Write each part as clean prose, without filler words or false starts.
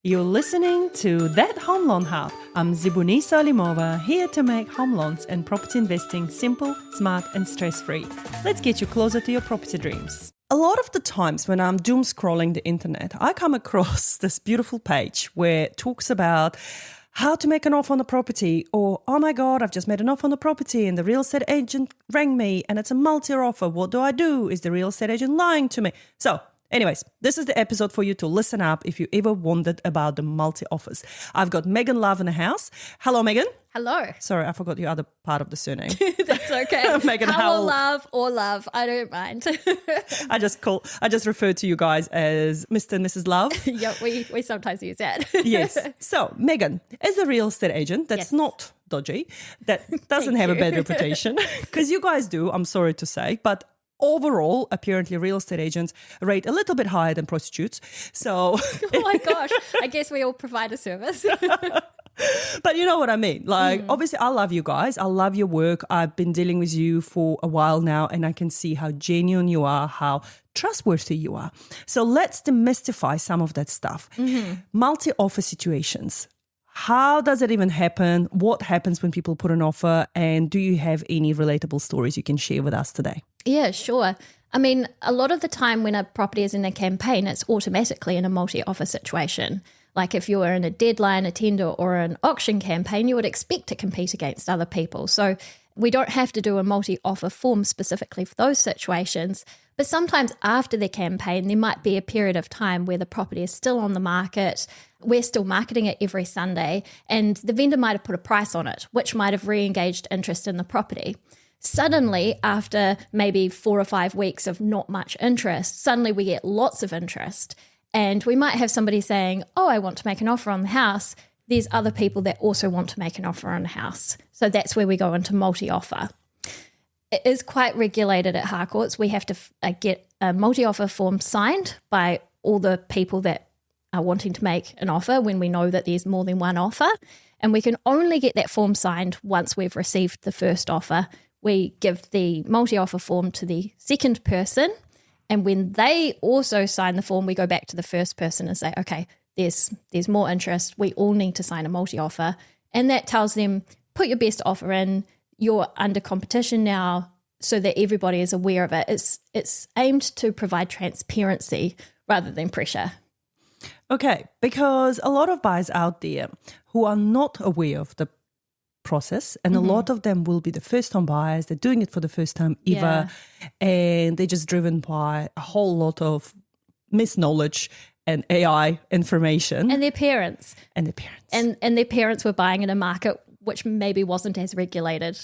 You're listening to That Home Loan Hub. I'm Zibuni Salimova, here to make home loans and property investing simple, smart and stress-free. Let's get you closer to your property dreams. A lot of the times when I'm doom scrolling the internet, I come across this beautiful page where it talks about how to make an offer on a property, or, oh my God, I've just made an offer on a property and the real estate agent rang me and it's a multi-offer. What do I do? Is the real estate agent lying to me? So, anyways, this is the episode for you to listen up if you ever wondered about the multi-offers. I've got Megan Love in the house. Hello, Megan. Hello. Sorry, I forgot your other part of the surname. That's okay. Megan Howell. Love, I don't mind. I just refer to you guys as Mr. and Mrs. Love. Yeah, we sometimes use that. Yes. So, Megan, as a real estate agent that's not dodgy, that doesn't have a bad reputation, because you guys do, I'm sorry to say, but overall, apparently real estate agents rate a little bit higher than prostitutes. So, oh my gosh, I guess we all provide a service. But you know what I mean? Like, obviously, I love you guys. I love your work. I've been dealing with you for a while now, and I can see how genuine you are, how trustworthy you are. So let's demystify some of that stuff. Multi-offer situations. How does it even happen? What happens when people put an offer? And do you have any relatable stories you can share with us today? Yeah, sure. I mean, a lot of the time when a property is in a campaign, it's automatically in a multi-offer situation. Like if you were in a deadline, a tender or an auction campaign, you would expect to compete against other people. So we don't have to do a multi-offer form specifically for those situations. But sometimes after the campaign, there might be a period of time where the property is still on the market. We're still marketing it every Sunday, and the vendor might have put a price on it, which might have re-engaged interest in the property. Suddenly, after maybe 4 or 5 weeks of not much interest, suddenly we get lots of interest. And we might have somebody saying, oh, I want to make an offer on the house. There's other people that also want to make an offer on the house. So that's where we go into multi-offer. It is quite regulated at Harcourts. We have to get a multi-offer form signed by all the people that are wanting to make an offer when we know that there's more than one offer. And we can only get that form signed once we've received the first offer. We give the multi-offer form to the second person. And when they also sign the form, we go back to the first person and say, okay, there's more interest. We all need to sign a multi-offer. And that tells them, put your best offer in. You're under competition now, so that everybody is aware of it. It's aimed to provide transparency rather than pressure. Okay, because a lot of buyers out there who are not aware of the process, and a lot of them will be the first-time buyers. They're doing it for the first time ever, and they're just driven by a whole lot of misknowledge and AI information. And their parents. And their parents. And their parents were buying in a market which maybe wasn't as regulated.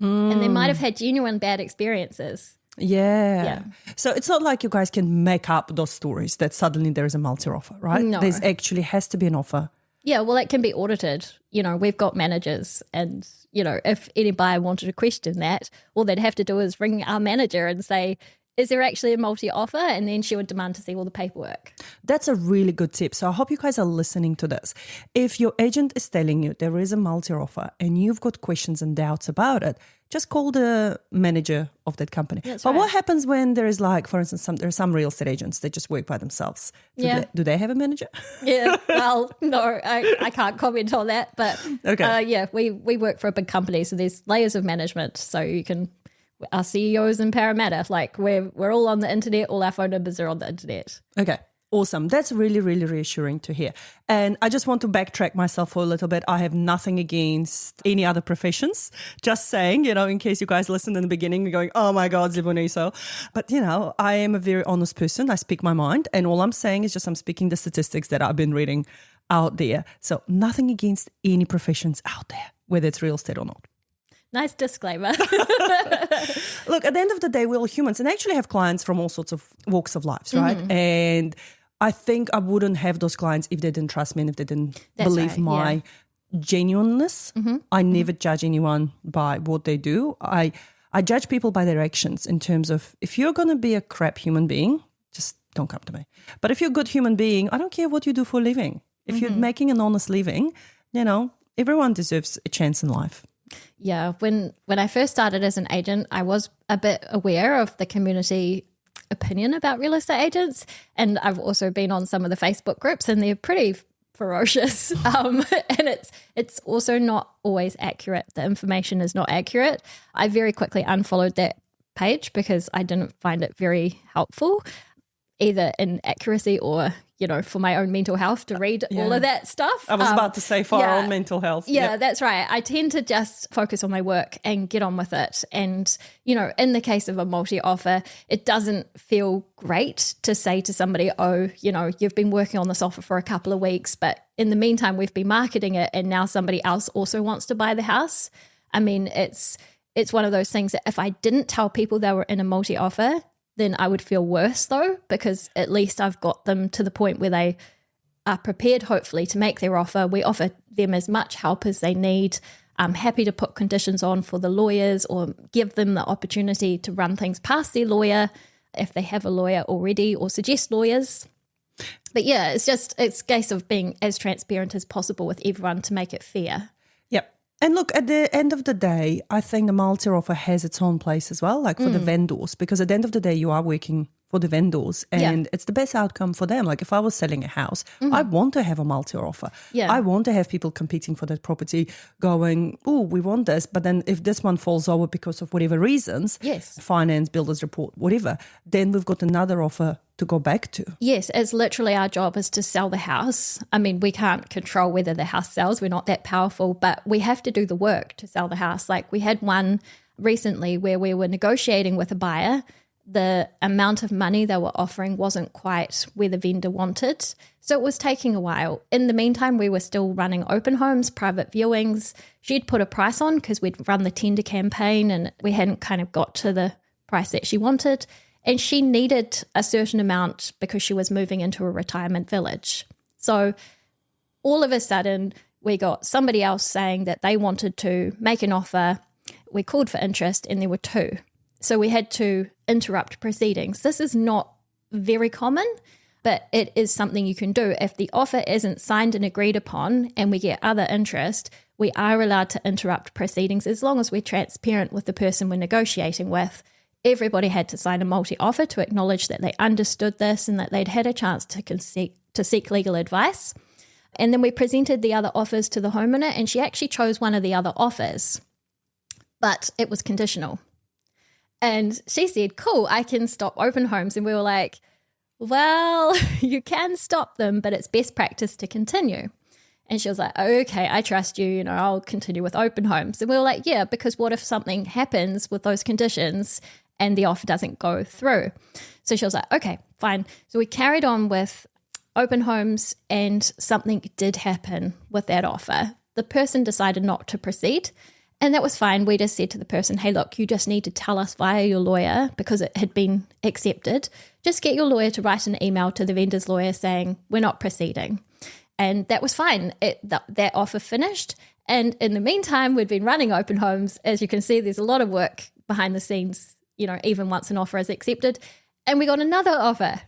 And they might have had genuine bad experiences. Yeah. So it's not like you guys can make up those stories that suddenly there is a multi-offer, right? No. There's actually has to be an offer. Yeah, well, it can be audited. You know, we've got managers, and, you know, if any buyer wanted to question that, all they'd have to do is ring our manager and say, is there actually a multi-offer? And then she would demand to see all the paperwork. That's a really good tip. So I hope you guys are listening to this. If your agent is telling you there is a multi-offer and you've got questions and doubts about it, just call the manager of that company. But what happens when there is, like, for instance, there are some real estate agents that just work by themselves? Do they have a manager? Yeah, well, no, I can't comment on that. But okay. We work for a big company, so there's layers of management. So you can, our CEOs in Parramatta, like we're all on the internet, all our phone numbers are on the internet. Okay. Awesome. That's really, really reassuring to hear. And I just want to backtrack myself for a little bit. I have nothing against any other professions. Just saying, in case you guys listened in the beginning, you're going, oh my God, Ziboniso. But, I am a very honest person. I speak my mind. And all I'm saying is just I'm speaking the statistics that I've been reading out there. So nothing against any professions out there, whether it's real estate or not. Nice disclaimer. Look, at the end of the day, we're all humans and actually have clients from all sorts of walks of lives, right? And I think I wouldn't have those clients if they didn't trust me and if they didn't believe my genuineness. I never judge anyone by what they do. I judge people by their actions in terms of, if you're going to be a crap human being, just don't come to me. But if you're a good human being, I don't care what you do for a living. If you're making an honest living, everyone deserves a chance in life. Yeah, when I first started as an agent, I was a bit aware of the community opinion about real estate agents, and I've also been on some of the Facebook groups, and they're pretty ferocious. And it's also not always accurate. The information is not accurate. I very quickly unfollowed that page because I didn't find it very helpful, either in accuracy or, for my own mental health to read all of that stuff. I was about to say for our own mental health. Yeah, that's right. I tend to just focus on my work and get on with it. And, in the case of a multi-offer, it doesn't feel great to say to somebody, oh, you've been working on this offer for a couple of weeks, but in the meantime, we've been marketing it and now somebody else also wants to buy the house. I mean, it's one of those things that if I didn't tell people they were in a multi-offer, then I would feel worse though, because at least I've got them to the point where they are prepared, hopefully, to make their offer. We offer them as much help as they need. I'm happy to put conditions on for the lawyers or give them the opportunity to run things past their lawyer if they have a lawyer already, or suggest lawyers. But yeah, it's a case of being as transparent as possible with everyone to make it fair. Yep. And look, at the end of the day, I think the multi-offer has its own place as well, like for the vendors, because at the end of the day, you are working for the vendors and it's the best outcome for them. Like if I was selling a house, I want to have a multi-offer. Yeah. I want to have people competing for that property going, oh, we want this. But then if this one falls over because of whatever reasons, finance, builder's report, whatever, then we've got another offer to go back to. Yes, it's literally our job is to sell the house. I mean, we can't control whether the house sells. We're not that powerful, but we have to do the work to sell the house. Like we had one recently where we were negotiating with a buyer. The amount of money they were offering wasn't quite where the vendor wanted. So it was taking a while. In the meantime, we were still running open homes, private viewings. She'd put a price on because we'd run the tender campaign and we hadn't kind of got to the price that she wanted. And she needed a certain amount because she was moving into a retirement village. So all of a sudden, we got somebody else saying that they wanted to make an offer. We called for interest and there were two. So we had to interrupt proceedings. This is not very common, but it is something you can do. If the offer isn't signed and agreed upon and we get other interest, we are allowed to interrupt proceedings as long as we're transparent with the person we're negotiating with. Everybody had to sign a multi-offer to acknowledge that they understood this and that they'd had a chance to seek legal advice. And then we presented the other offers to the homeowner and she actually chose one of the other offers, but it was conditional. And she said, cool, I can stop open homes. And we were like, well, you can stop them, but it's best practice to continue. And she was like, okay, I trust you, I'll continue with open homes. And we were like, yeah, because what if something happens with those conditions and the offer doesn't go through? So she was like, okay, fine. So we carried on with open homes and something did happen with that offer. The person decided not to proceed. And that was fine. We just said to the person, hey, look, you just need to tell us via your lawyer because it had been accepted. Just get your lawyer to write an email to the vendor's lawyer saying we're not proceeding. And that was fine. That offer finished. And in the meantime, we'd been running open homes. As you can see, there's a lot of work behind the scenes, even once an offer is accepted. And we got another offer.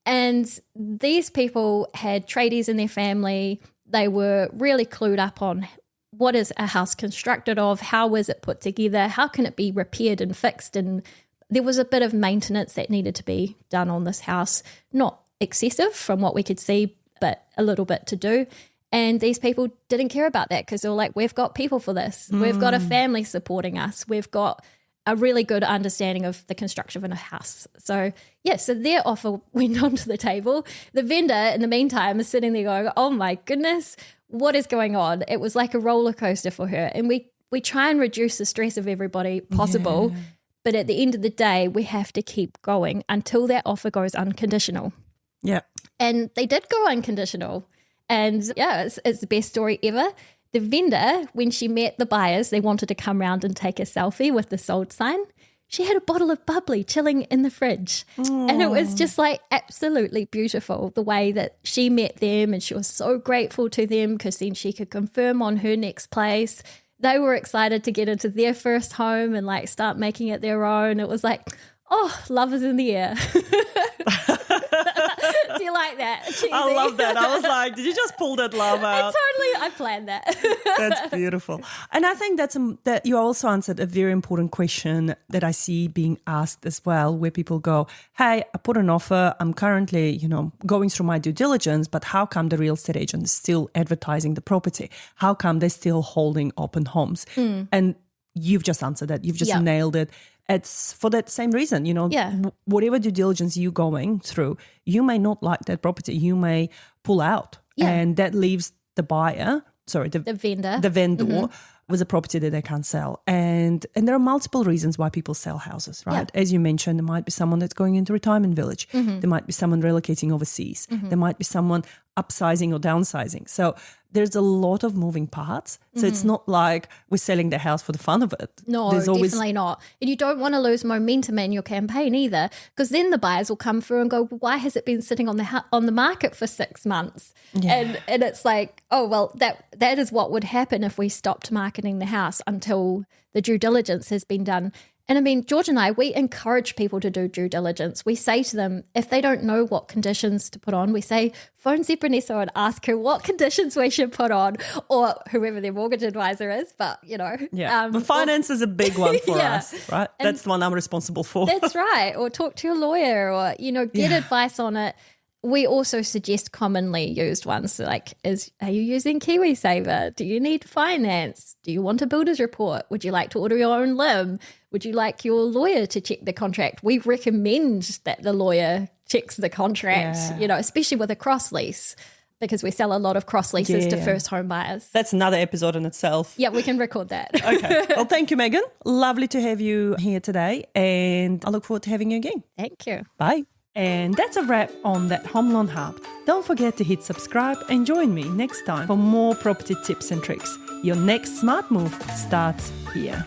And these people had tradies in their family. They were really clued up on what is a house constructed of, how is it put together, how can it be repaired and fixed. And there was a bit of maintenance that needed to be done on this house, not excessive from what we could see, but a little bit to do. And these people didn't care about that because they were like, we've got people for this. We've got a family supporting us. We've got a really good understanding of the construction of a house. So, so their offer went onto the table. The vendor, in the meantime, is sitting there going, oh my goodness, what is going on? It was like a roller coaster for her. And we try and reduce the stress of everybody possible. Yeah. But at the end of the day, we have to keep going until that offer goes unconditional. Yeah. And they did go unconditional. And it's the best story ever. The vendor, when she met the buyers, they wanted to come round and take a selfie with the sold sign. She had a bottle of bubbly chilling in the fridge. Aww. And it was just like absolutely beautiful the way that she met them, and she was so grateful to them because then she could confirm on her next place. They were excited to get into their first home and like start making it their own. It was like, oh, love is in the air. Do you like that? Cheesy. I love that. I was like, did you just pull that love out? I planned that. That's beautiful. And I think that you also answered a very important question that I see being asked as well, where people go, hey, I put an offer. I'm currently, going through my due diligence, but how come the real estate agent is still advertising the property? How come they're still holding open homes? And you've just answered that. You've just nailed it. It's for that same reason, whatever due diligence you're going through, you may not like that property. You may pull out and that leaves the buyer, the vendor with a property that they can't sell. And there are multiple reasons why people sell houses, right? Yeah. As you mentioned, there might be someone that's going into retirement village. There might be someone relocating overseas. There might be someone upsizing or downsizing. So there's a lot of moving parts. So it's not like we're selling the house for the fun of it. No, definitely not. And you don't want to lose momentum in your campaign either, because then the buyers will come through and go, well, why has it been sitting on the market for 6 months? Yeah. And it's like, oh, well, that is what would happen if we stopped marketing the house until the due diligence has been done. And I mean, George and I, we encourage people to do due diligence. We say to them, if they don't know what conditions to put on, we say, phone Zebrunessa and ask her what conditions we should put on, or whoever their mortgage advisor is. But, Yeah, but finance is a big one for us, right? That's the one I'm responsible for. That's right. Or talk to your lawyer or, get advice on it. We also suggest commonly used ones like, are you using KiwiSaver? Do you need finance? Do you want a builder's report? Would you like to order your own limb? Would you like your lawyer to check the contract? We recommend that the lawyer checks the contract, especially with a cross lease, because we sell a lot of cross leases to first home buyers. That's another episode in itself. Yeah, we can record that. Okay. Well, thank you, Megan. Lovely to have you here today, and I look forward to having you again. Thank you. Bye. And that's a wrap on That Home Loan Hub. Don't forget to hit subscribe and join me next time for more property tips and tricks. Your next smart move starts here.